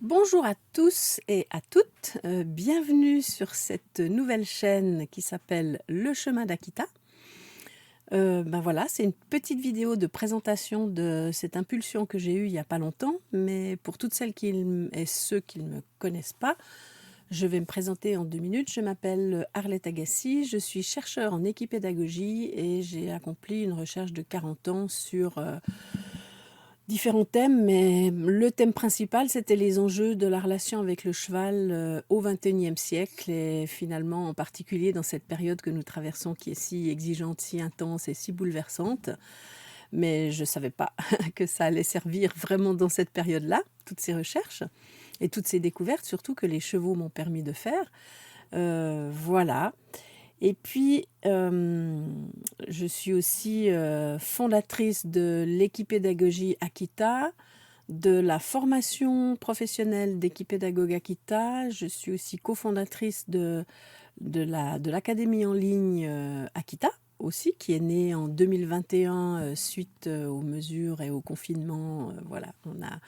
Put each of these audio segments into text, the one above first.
Bonjour à tous et à toutes, bienvenue sur cette nouvelle chaîne qui s'appelle Le Chemin d'Akita. Voilà, c'est une petite vidéo de présentation de cette impulsion que j'ai eue il y a pas longtemps, mais pour toutes celles et ceux qui ne me connaissent pas, je vais me présenter en 2 minutes. Je m'appelle Arlette Agassi, je suis chercheure en équipédagogie et j'ai accompli une recherche de 40 ans sur, différents thèmes, mais le thème principal, c'était les enjeux de la relation avec le cheval au XXIe siècle et finalement en particulier dans cette période que nous traversons qui est si exigeante, si intense et si bouleversante. Mais je ne savais pas que ça allait servir vraiment dans cette période-là, toutes ces recherches et toutes ces découvertes, surtout que les chevaux m'ont permis de faire. Voilà. Et puis, je suis aussi fondatrice de l'équipédagogie Akita, de la formation professionnelle d'équipédagogue Akita. Je suis aussi cofondatrice de l'académie en ligne Akita, aussi, qui est née en 2021 suite aux mesures et au confinement. Voilà, on a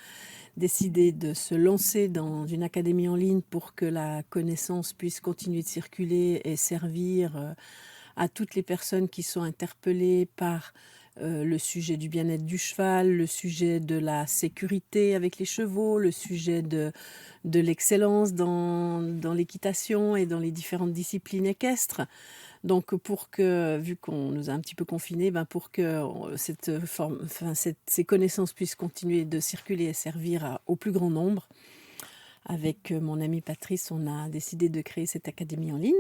décidé de se lancer dans une académie en ligne pour que la connaissance puisse continuer de circuler et servir à toutes les personnes qui sont interpellées par le sujet du bien-être du cheval, le sujet de la sécurité avec les chevaux, le sujet de l'excellence dans l'équitation et dans les différentes disciplines équestres. Donc vu qu'on nous a un petit peu confinés, pour que ces connaissances puissent continuer de circuler et servir au plus grand nombre, avec mon amie Patrice, on a décidé de créer cette académie en ligne.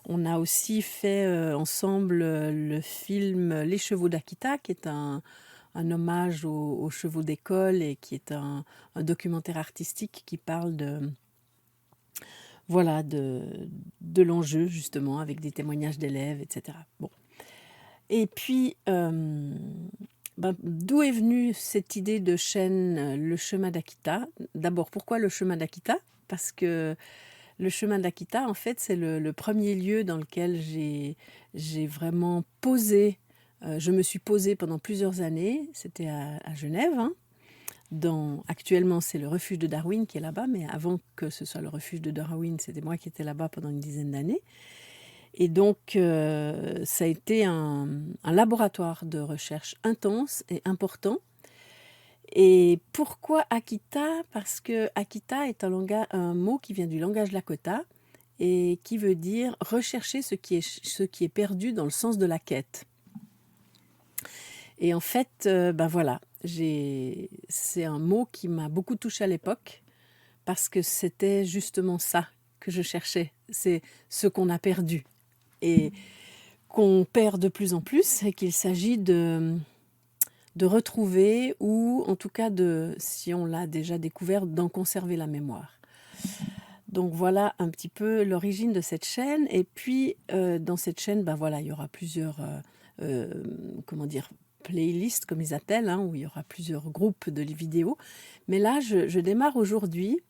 On a aussi fait ensemble le film Les chevaux d'Akita, qui est un hommage aux chevaux d'école et qui est un documentaire artistique qui parle voilà, de l'enjeu, justement, avec des témoignages d'élèves, etc. Bon. Et puis, d'où est venue cette idée de chaîne Le Chemin d'Akita? D'abord, pourquoi Le Chemin d'Akita? Parce que le Chemin d'Akita, en fait, c'est le premier lieu dans lequel j'ai vraiment posé, je me suis posée pendant plusieurs années. C'était à Genève, hein. Actuellement, c'est le refuge de Darwin qui est là-bas, mais avant que ce soit le refuge de Darwin, c'était moi qui étais là-bas pendant une dizaine d'années. Et donc, ça a été un laboratoire de recherche intense et important. Et pourquoi Akita? Parce que Akita est un mot qui vient du langage Lakota et qui veut dire rechercher ce qui est perdu dans le sens de la quête. Et en fait, voilà, c'est un mot qui m'a beaucoup touchée à l'époque parce que c'était justement ça que je cherchais. C'est ce qu'on a perdu et qu'on perd de plus en plus et qu'il s'agit de retrouver ou en tout cas si on l'a déjà découvert, d'en conserver la mémoire. Donc voilà un petit peu l'origine de cette chaîne. Et puis dans cette chaîne, voilà, il y aura plusieurs playlists comme ils appellent, hein, où il y aura plusieurs groupes de vidéos. Mais là, je démarre aujourd'hui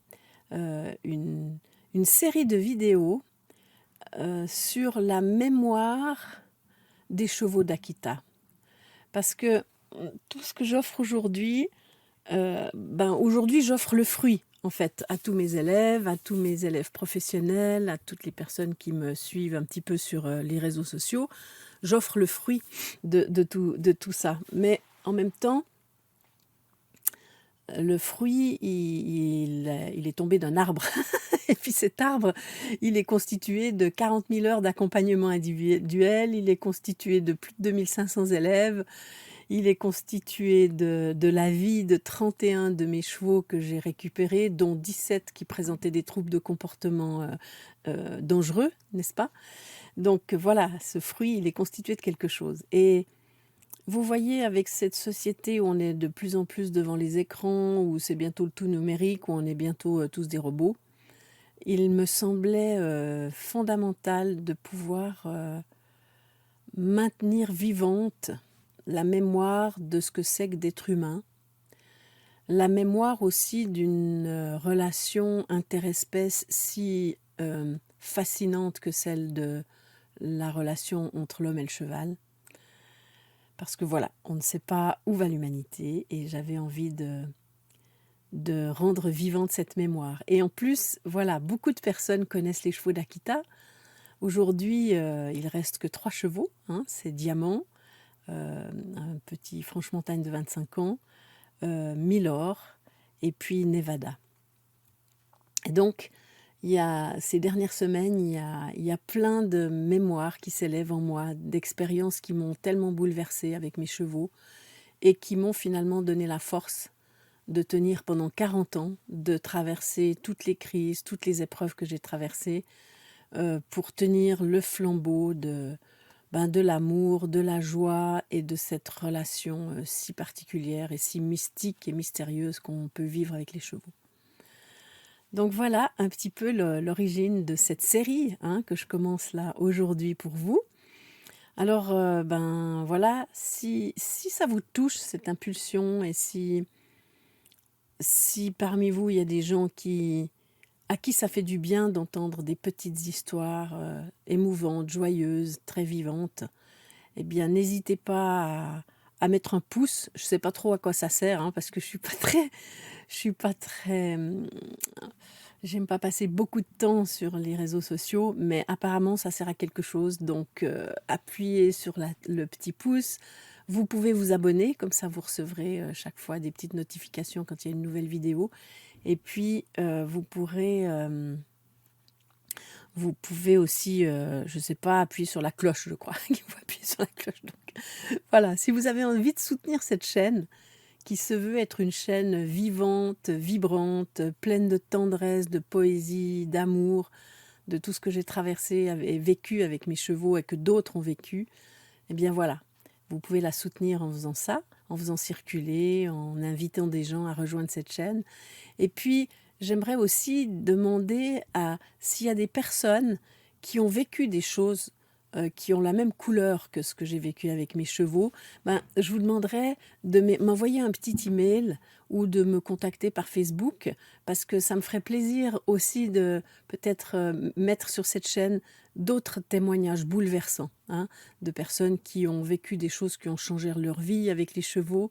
une série de vidéos sur la mémoire des chevaux d'Akita. Parce que tout ce que j'offre aujourd'hui, aujourd'hui j'offre le fruit en fait à tous mes élèves professionnels, à toutes les personnes qui me suivent un petit peu sur les réseaux sociaux. J'offre le fruit de tout ça. Mais en même temps, le fruit, il est tombé d'un arbre. Et puis cet arbre, il est constitué de 40 000 heures d'accompagnement individuel, il est constitué de plus de 2500 élèves, il est constitué de la vie de 31 de mes chevaux que j'ai récupérés, dont 17 qui présentaient des troubles de comportement dangereux, n'est-ce pas? Donc voilà, ce fruit, il est constitué de quelque chose. Et vous voyez, avec cette société où on est de plus en plus devant les écrans, où c'est bientôt le tout numérique, où on est bientôt tous des robots, il me semblait fondamental de pouvoir maintenir vivante la mémoire de ce que c'est que d'être humain, la mémoire aussi d'une relation interespèce si fascinante que celle de la relation entre l'homme et le cheval. Parce que voilà, on ne sait pas où va l'humanité et j'avais envie de rendre vivante cette mémoire. Et en plus, voilà, beaucoup de personnes connaissent les chevaux d'Akita. Aujourd'hui, il reste que 3 chevaux, hein, c'est Diamant, un petit franche-montagne de 25 ans, Milor et puis Nevada. Et donc, ces dernières semaines, il y a plein de mémoires qui s'élèvent en moi, d'expériences qui m'ont tellement bouleversée avec mes chevaux et qui m'ont finalement donné la force de tenir pendant 40 ans, de traverser toutes les crises, toutes les épreuves que j'ai traversées, pour tenir le flambeau de l'amour, de la joie et de cette relation si particulière et si mystique et mystérieuse qu'on peut vivre avec les chevaux. Donc voilà un petit peu l'origine de cette série, hein, que je commence là aujourd'hui pour vous. Alors voilà, si ça vous touche cette impulsion et si parmi vous il y a des gens à qui ça fait du bien d'entendre des petites histoires émouvantes, joyeuses, très vivantes, eh bien n'hésitez pas à mettre un pouce. Je ne sais pas trop à quoi ça sert, hein, parce que je suis pas très, j'aime pas passer beaucoup de temps sur les réseaux sociaux, mais apparemment ça sert à quelque chose. Donc appuyez sur le petit pouce. Vous pouvez vous abonner, comme ça vous recevrez chaque fois des petites notifications quand il y a une nouvelle vidéo. Et puis vous pouvez aussi, je sais pas, appuyer sur la cloche, je crois qu'il faut appuyer sur la cloche. Donc voilà, si vous avez envie de soutenir cette chaîne, qui se veut être une chaîne vivante, vibrante, pleine de tendresse, de poésie, d'amour, de tout ce que j'ai traversé et vécu avec mes chevaux et que d'autres ont vécu, eh bien voilà, vous pouvez la soutenir en faisant ça, en faisant circuler, en invitant des gens à rejoindre cette chaîne. Et puis, j'aimerais aussi demander s'il y a des personnes qui ont vécu des choses qui ont la même couleur que ce que j'ai vécu avec mes chevaux, je vous demanderais de m'envoyer un petit email ou de me contacter par Facebook, parce que ça me ferait plaisir aussi de peut-être mettre sur cette chaîne d'autres témoignages bouleversants, hein, de personnes qui ont vécu des choses qui ont changé leur vie avec les chevaux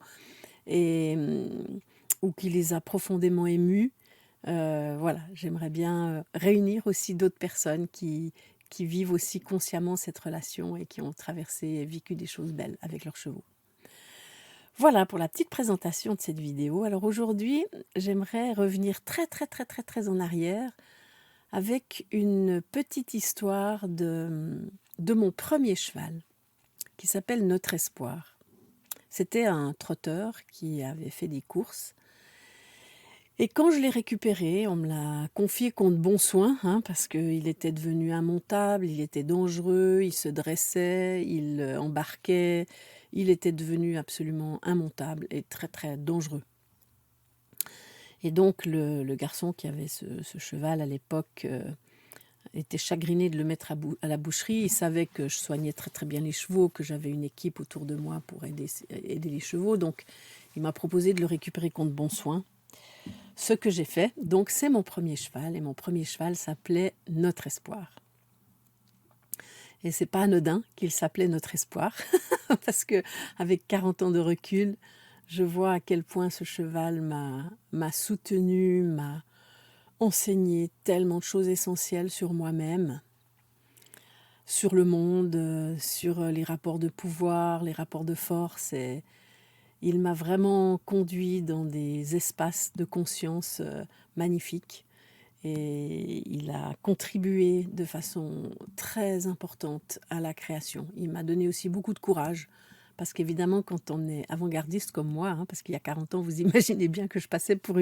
ou qui les a profondément émus. Voilà, j'aimerais bien réunir aussi d'autres personnes qui vivent aussi consciemment cette relation et qui ont traversé et vécu des choses belles avec leurs chevaux. Voilà pour la petite présentation de cette vidéo. Alors aujourd'hui, j'aimerais revenir très en arrière avec une petite histoire de mon premier cheval qui s'appelle Notre Espoir. C'était un trotteur qui avait fait des courses. Et quand je l'ai récupéré, on me l'a confié contre bon soin, hein, parce qu'il était devenu immontable, il était dangereux, il se dressait, il embarquait, il était devenu absolument immontable et très dangereux. Et donc le garçon qui avait ce cheval à l'époque était chagriné de le mettre à la boucherie. Il savait que je soignais très bien les chevaux, que j'avais une équipe autour de moi pour aider les chevaux. Donc il m'a proposé de le récupérer contre bon soin. Ce que j'ai fait, donc c'est mon premier cheval, et mon premier cheval s'appelait Notre Espoir. Et c'est pas anodin qu'il s'appelait Notre Espoir, parce que avec 40 ans de recul, je vois à quel point ce cheval m'a soutenu, m'a enseigné tellement de choses essentielles sur moi-même, sur le monde, sur les rapports de pouvoir, les rapports de force. Et il m'a vraiment conduit dans des espaces de conscience magnifiques. Et il a contribué de façon très importante à la création. Il m'a donné aussi beaucoup de courage, parce qu'évidemment, quand on est avant-gardiste comme moi, hein, parce qu'il y a 40 ans, vous imaginez bien que je passais pour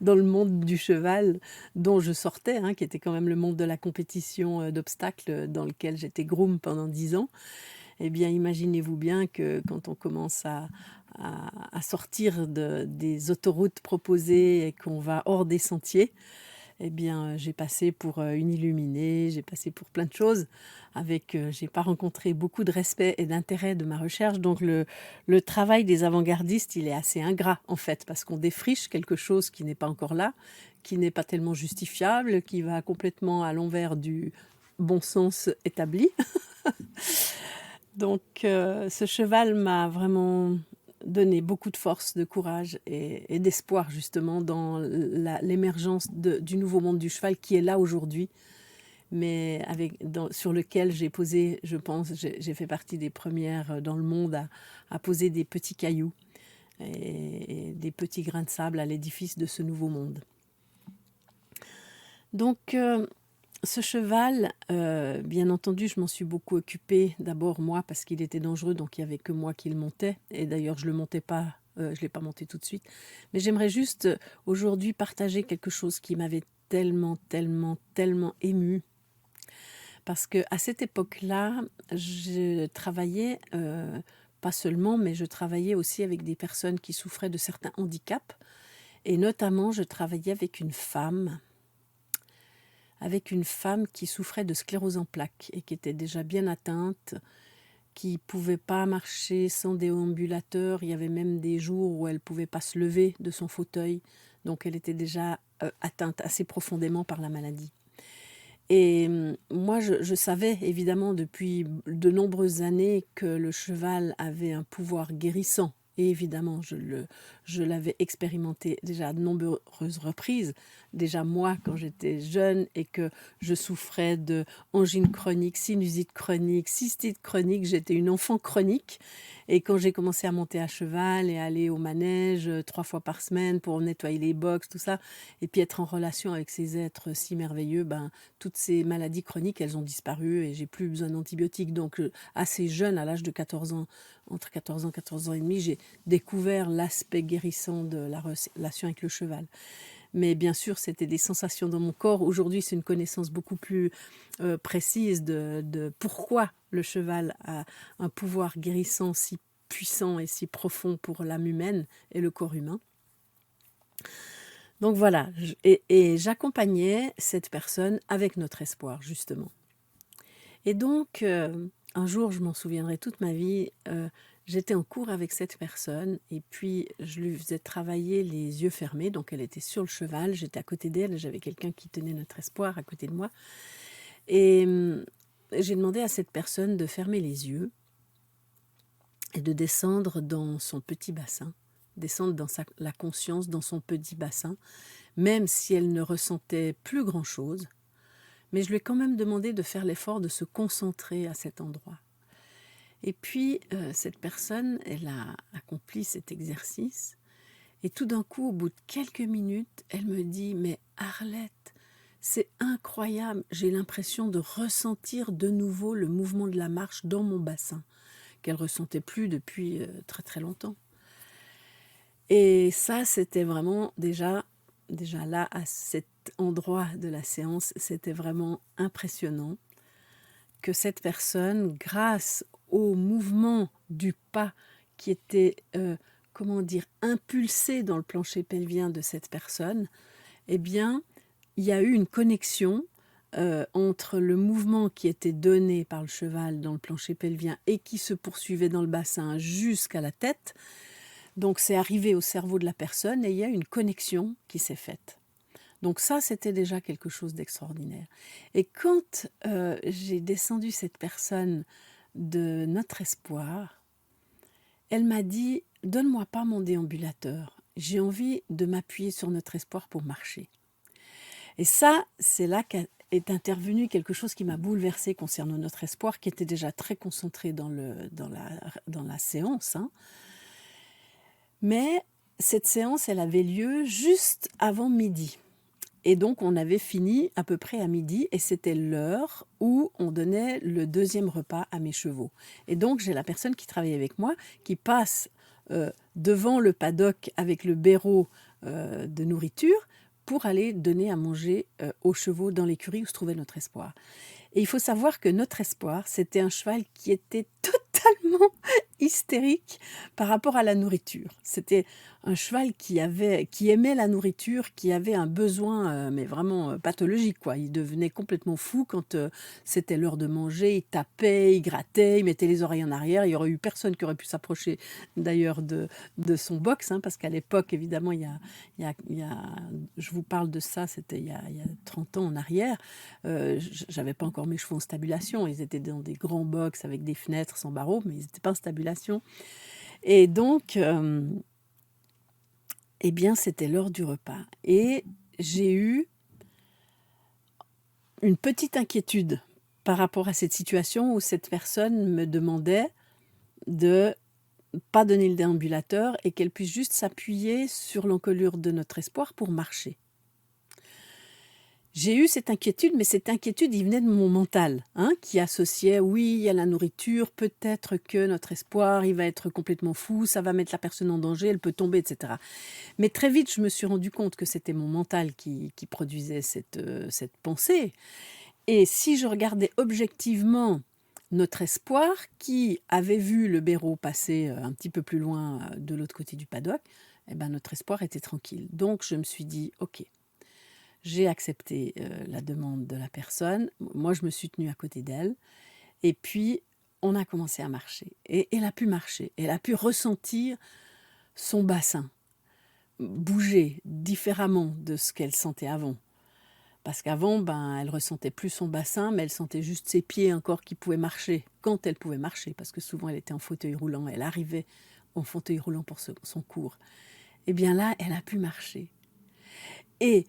dans le monde du cheval dont je sortais, hein, qui était quand même le monde de la compétition d'obstacles dans lequel j'étais groom pendant 10 ans. Eh bien, imaginez-vous bien que quand on commence à sortir des autoroutes proposées et qu'on va hors des sentiers, eh bien, j'ai passé pour une illuminée, j'ai passé pour plein de choses. J'ai pas rencontré beaucoup de respect et d'intérêt de ma recherche. Donc, le travail des avant-gardistes, il est assez ingrat, en fait, parce qu'on défriche quelque chose qui n'est pas encore là, qui n'est pas tellement justifiable, qui va complètement à l'envers du bon sens établi. Donc, ce cheval m'a vraiment donné beaucoup de force, de courage et d'espoir justement dans l'émergence du nouveau monde du cheval qui est là aujourd'hui, mais sur lequel j'ai posé, je pense, j'ai fait partie des premières dans le monde à poser des petits cailloux et des petits grains de sable à l'édifice de ce nouveau monde. Donc, ce cheval, bien entendu, je m'en suis beaucoup occupée. D'abord moi, parce qu'il était dangereux, donc il n'y avait que moi qui le montais. Et d'ailleurs, je ne le montais pas, je ne l'ai pas monté tout de suite. Mais j'aimerais juste aujourd'hui partager quelque chose qui m'avait tellement, tellement, tellement émue. Parce qu'à cette époque-là, je travaillais, pas seulement, mais je travaillais aussi avec des personnes qui souffraient de certains handicaps. Et notamment, je travaillais avec une femme qui souffrait de sclérose en plaques et qui était déjà bien atteinte, qui ne pouvait pas marcher sans déambulateur. Il y avait même des jours où elle ne pouvait pas se lever de son fauteuil. Donc elle était déjà atteinte assez profondément par la maladie. Et moi, je savais évidemment depuis de nombreuses années que le cheval avait un pouvoir guérissant. Et évidemment, je l'avais expérimenté déjà à de nombreuses reprises. Déjà moi, quand j'étais jeune et que je souffrais de angine chronique, sinusite chronique, cystite chronique, j'étais une enfant chronique. Et quand j'ai commencé à monter à cheval et aller au manège 3 fois par semaine pour nettoyer les box, tout ça, et puis être en relation avec ces êtres si merveilleux, toutes ces maladies chroniques, elles ont disparu et j'ai plus besoin d'antibiotiques. Donc, assez jeune, à l'âge de 14 ans, entre 14 ans et 14 ans et demi, j'ai découvert l'aspect guérissant de la relation avec le cheval. Mais bien sûr, c'était des sensations dans mon corps. Aujourd'hui, c'est une connaissance beaucoup plus précise de pourquoi le cheval a un pouvoir guérissant si puissant et si profond pour l'âme humaine et le corps humain. Donc voilà, et j'accompagnais cette personne avec notre espoir, justement. Et donc, un jour, je m'en souviendrai toute ma vie, j'étais en cours avec cette personne et puis je lui faisais travailler les yeux fermés. Donc elle était sur le cheval, j'étais à côté d'elle, j'avais quelqu'un qui tenait notre espoir à côté de moi. Et j'ai demandé à cette personne de fermer les yeux et de descendre dans son petit bassin, descendre dans la conscience dans son petit bassin, même si elle ne ressentait plus grand-chose. Mais je lui ai quand même demandé de faire l'effort de se concentrer à cet endroit. Et puis, cette personne, elle a accompli cet exercice. Et tout d'un coup, au bout de quelques minutes, elle me dit « Mais Arlette, c'est incroyable, j'ai l'impression de ressentir de nouveau le mouvement de la marche dans mon bassin, qu'elle ne ressentait plus depuis très très longtemps. » Et ça, c'était vraiment déjà là, à cet endroit de la séance, c'était vraiment impressionnant que cette personne, grâce au mouvement du pas qui était, impulsé dans le plancher pelvien de cette personne, eh bien, il y a eu une connexion entre le mouvement qui était donné par le cheval dans le plancher pelvien et qui se poursuivait dans le bassin jusqu'à la tête. Donc, c'est arrivé au cerveau de la personne et il y a une connexion qui s'est faite. Donc ça, c'était déjà quelque chose d'extraordinaire. Et quand j'ai descendu cette personne de notre espoir, elle m'a dit « Donne-moi pas mon déambulateur, j'ai envie de m'appuyer sur notre espoir pour marcher. » Et ça, c'est là qu'est intervenu quelque chose qui m'a bouleversée concernant notre espoir, qui était déjà très concentré dans la séance. Mais cette séance, elle avait lieu juste avant midi. Et donc, on avait fini à peu près à midi et c'était l'heure où on donnait le deuxième repas à mes chevaux. Et donc, j'ai la personne qui travaille avec moi qui passe devant le paddock avec le béro de nourriture pour aller donner à manger aux chevaux dans l'écurie où se trouvait notre espoir. Et il faut savoir que notre espoir, c'était un cheval qui était totalement hystérique par rapport à la nourriture. C'était un cheval qui aimait la nourriture, qui avait un besoin, mais vraiment pathologique, quoi. Il devenait complètement fou quand c'était l'heure de manger. Il tapait, il grattait, il mettait les oreilles en arrière. Il n'y aurait eu personne qui aurait pu s'approcher d'ailleurs de son box, parce qu'à l'époque, évidemment, je vous parle de ça, c'était il y a 30 ans en arrière. J'avais pas encore mes chevaux en stabulation. Ils étaient dans des grands box avec des fenêtres sans barreaux, mais ils n'étaient pas en stabulation. Et donc, eh bien, c'était l'heure du repas. Et j'ai eu une petite inquiétude par rapport à cette situation où cette personne me demandait de pas donner le déambulateur et qu'elle puisse juste s'appuyer sur l'encolure de notre espoir pour marcher. J'ai eu cette inquiétude, mais cette inquiétude, il venait de mon mental, qui associait, oui, il y a la nourriture, peut-être que notre espoir, il va être complètement fou, ça va mettre la personne en danger, elle peut tomber, etc. Mais très vite, je me suis rendu compte que c'était mon mental qui produisait cette pensée. Et si je regardais objectivement notre espoir, qui avait vu le Béraud passer un petit peu plus loin de l'autre côté du paddock, eh ben, notre espoir était tranquille. Donc je me suis dit, ok, j'ai accepté la demande de la personne. Moi, je me suis tenue à côté d'elle. Et puis, on a commencé à marcher. Et elle a pu marcher. Elle a pu ressentir son bassin bouger différemment de ce qu'elle sentait avant. Parce qu'avant, elle ressentait plus son bassin, mais elle sentait juste ses pieds encore qui pouvaient marcher, quand elle pouvait marcher, parce que souvent elle était en fauteuil roulant, elle arrivait en fauteuil roulant pour son cours. Et bien là, elle a pu marcher. Et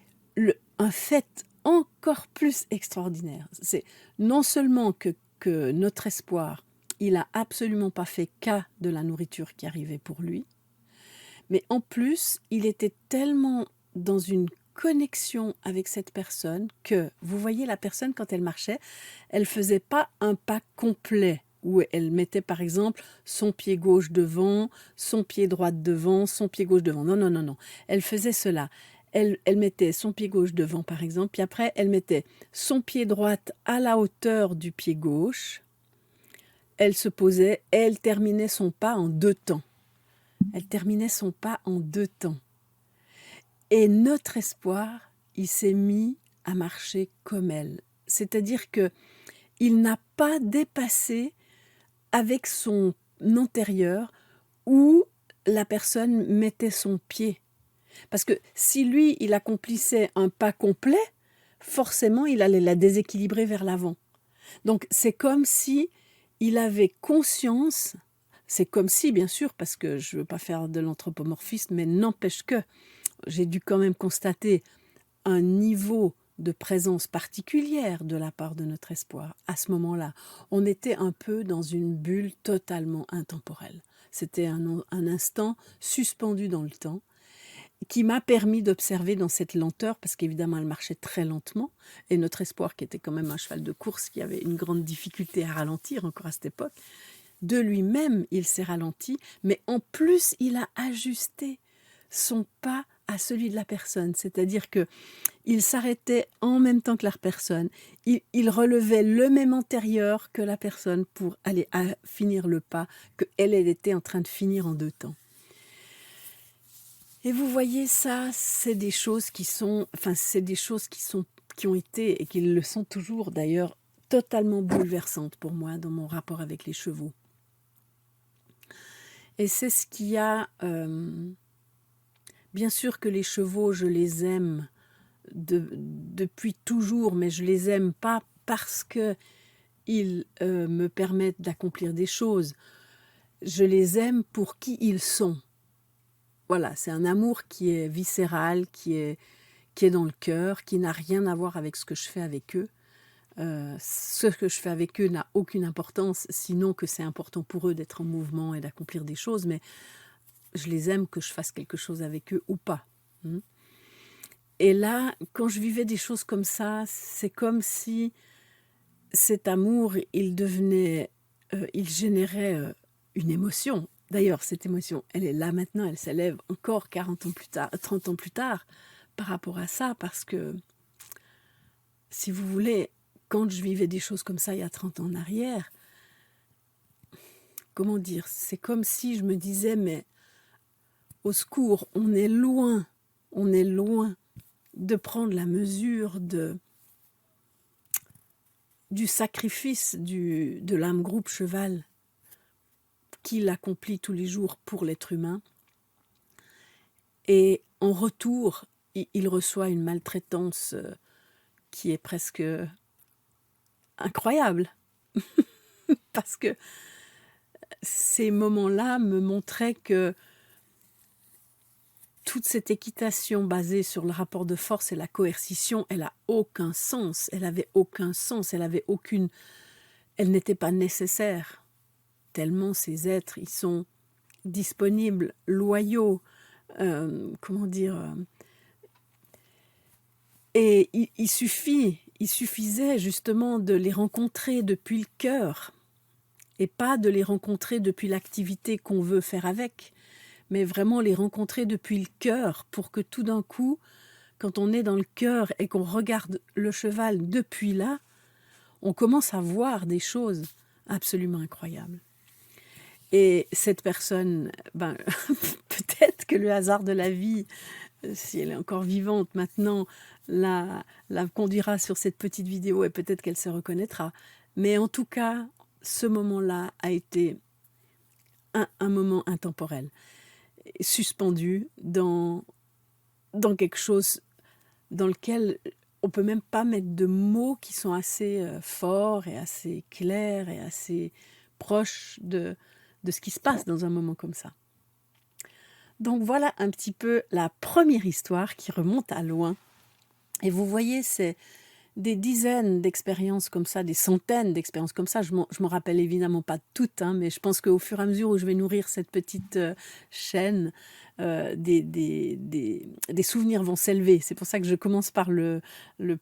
un fait encore plus extraordinaire, c'est non seulement que notre espoir, il n'a absolument pas fait cas de la nourriture qui arrivait pour lui, mais en plus, il était tellement dans une connexion avec cette personne que, vous voyez, la personne, quand elle marchait, elle ne faisait pas un pas complet où elle mettait, par exemple, son pied gauche devant, son pied droit devant, son pied gauche devant. Non, non, non, non. Elle faisait cela. Elle mettait son pied gauche devant, par exemple, puis après, elle mettait son pied droit à la hauteur du pied gauche. Elle se posait et elle terminait son pas en 2 temps. Elle terminait son pas en 2 temps. Et notre espoir, il s'est mis à marcher comme elle. C'est-à-dire qu'il n'a pas dépassé avec son antérieur où la personne mettait son pied. Parce que si lui, il accomplissait un pas complet, forcément, il allait la déséquilibrer vers l'avant. Donc, c'est comme si il avait conscience, c'est comme si, bien sûr, parce que je ne veux pas faire de l'anthropomorphisme, mais n'empêche que j'ai dû quand même constater un niveau de présence particulière de la part de notre espoir. À ce moment-là, on était un peu dans une bulle totalement intemporelle. C'était un instant suspendu dans le temps qui m'a permis d'observer dans cette lenteur, parce qu'évidemment elle marchait très lentement, et notre espoir, qui était quand même un cheval de course, qui avait une grande difficulté à ralentir encore à cette époque, de lui-même il s'est ralenti, mais en plus il a ajusté son pas à celui de la personne, c'est-à-dire que il s'arrêtait en même temps que la personne, il relevait le même antérieur que la personne pour aller à finir le pas que elle était en train de finir en 2 temps. Et vous voyez, ça, c'est des choses qui sont, qui ont été et qui le sont toujours d'ailleurs totalement bouleversantes pour moi dans mon rapport avec les chevaux. Et c'est ce qui a, bien sûr que les chevaux, je les aime depuis toujours, mais je les aime pas parce que ils me permettent d'accomplir des choses. Je les aime pour qui ils sont. Voilà, c'est un amour qui est viscéral, qui est dans le cœur, qui n'a rien à voir avec ce que je fais avec eux. Ce que je fais avec eux n'a aucune importance, sinon que c'est important pour eux d'être en mouvement et d'accomplir des choses, mais je les aime que je fasse quelque chose avec eux ou pas. Et là, quand je vivais des choses comme ça, c'est comme si cet amour, il générait une émotion. D'ailleurs, cette émotion, elle est là maintenant, elle s'élève encore 40 ans plus tard, 30 ans plus tard, par rapport à ça, parce que, si vous voulez, quand je vivais des choses comme ça il y a 30 ans en arrière, comment dire, c'est comme si je me disais, mais au secours, on est loin de prendre la mesure du sacrifice de l'âme groupe cheval qu'il accomplit tous les jours pour l'être humain. Et en retour, il reçoit une maltraitance qui est presque incroyable. Parce que ces moments-là me montraient que toute cette équitation basée sur le rapport de force et la coercition, elle a aucun sens. Elle avait aucun sens. Elle n'était pas nécessaire. Tellement ces êtres, ils sont disponibles, loyaux, comment dire. Et il suffisait justement de les rencontrer depuis le cœur et pas de les rencontrer depuis l'activité qu'on veut faire avec, mais vraiment les rencontrer depuis le cœur pour que tout d'un coup, quand on est dans le cœur et qu'on regarde le cheval depuis là, on commence à voir des choses absolument incroyables. Et cette personne, peut-être que le hasard de la vie, si elle est encore vivante maintenant, la conduira sur cette petite vidéo et peut-être qu'elle se reconnaîtra. Mais en tout cas, ce moment-là a été un moment intemporel, suspendu dans quelque chose dans lequel on ne peut même pas mettre de mots qui sont assez forts et assez clairs et assez proches de ce qui se passe dans un moment comme ça. Donc voilà un petit peu la première histoire qui remonte à loin. Et vous voyez, c'est des dizaines d'expériences comme ça, des centaines d'expériences comme ça. Je me rappelle évidemment pas toutes, mais je pense qu'au fur et à mesure où je vais nourrir cette petite chaîne, des souvenirs vont s'élever. C'est pour ça que je commence par le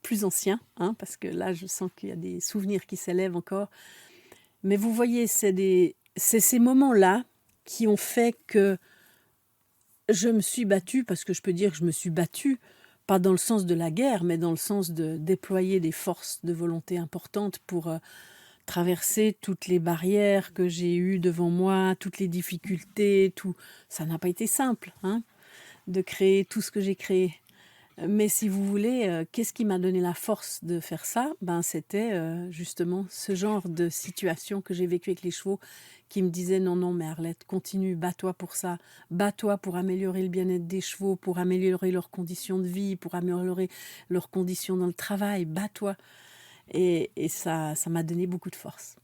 plus ancien, parce que là, je sens qu'il y a des souvenirs qui s'élèvent encore. Mais vous voyez, c'est ces moments-là qui ont fait que je me suis battue, parce que je peux dire que je me suis battue, pas dans le sens de la guerre, mais dans le sens de déployer des forces de volonté importantes pour traverser toutes les barrières que j'ai eues devant moi, toutes les difficultés, tout. Ça n'a pas été simple, de créer tout ce que j'ai créé. Mais si vous voulez, qu'est-ce qui m'a donné la force de faire ça ? C'était justement ce genre de situation que j'ai vécu avec les chevaux qui me disaient non, mais Arlette, continue, bats-toi pour ça, bats-toi pour améliorer le bien-être des chevaux, pour améliorer leurs conditions de vie, pour améliorer leurs conditions dans le travail, bats-toi. Et ça m'a donné beaucoup de force.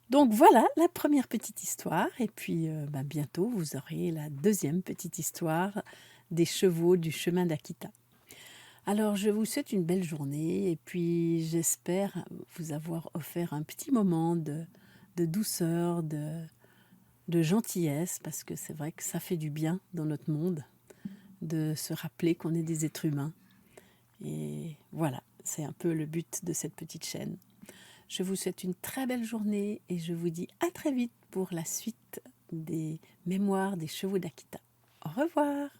Donc voilà la première petite histoire. Et puis bientôt, vous aurez la deuxième petite histoire des chevaux du chemin d'Akita. Alors, je vous souhaite une belle journée et puis j'espère vous avoir offert un petit moment de douceur, de gentillesse, parce que c'est vrai que ça fait du bien dans notre monde de se rappeler qu'on est des êtres humains. Et voilà, c'est un peu le but de cette petite chaîne. Je vous souhaite une très belle journée et je vous dis à très vite pour la suite des mémoires des chevaux d'Akita. Au revoir!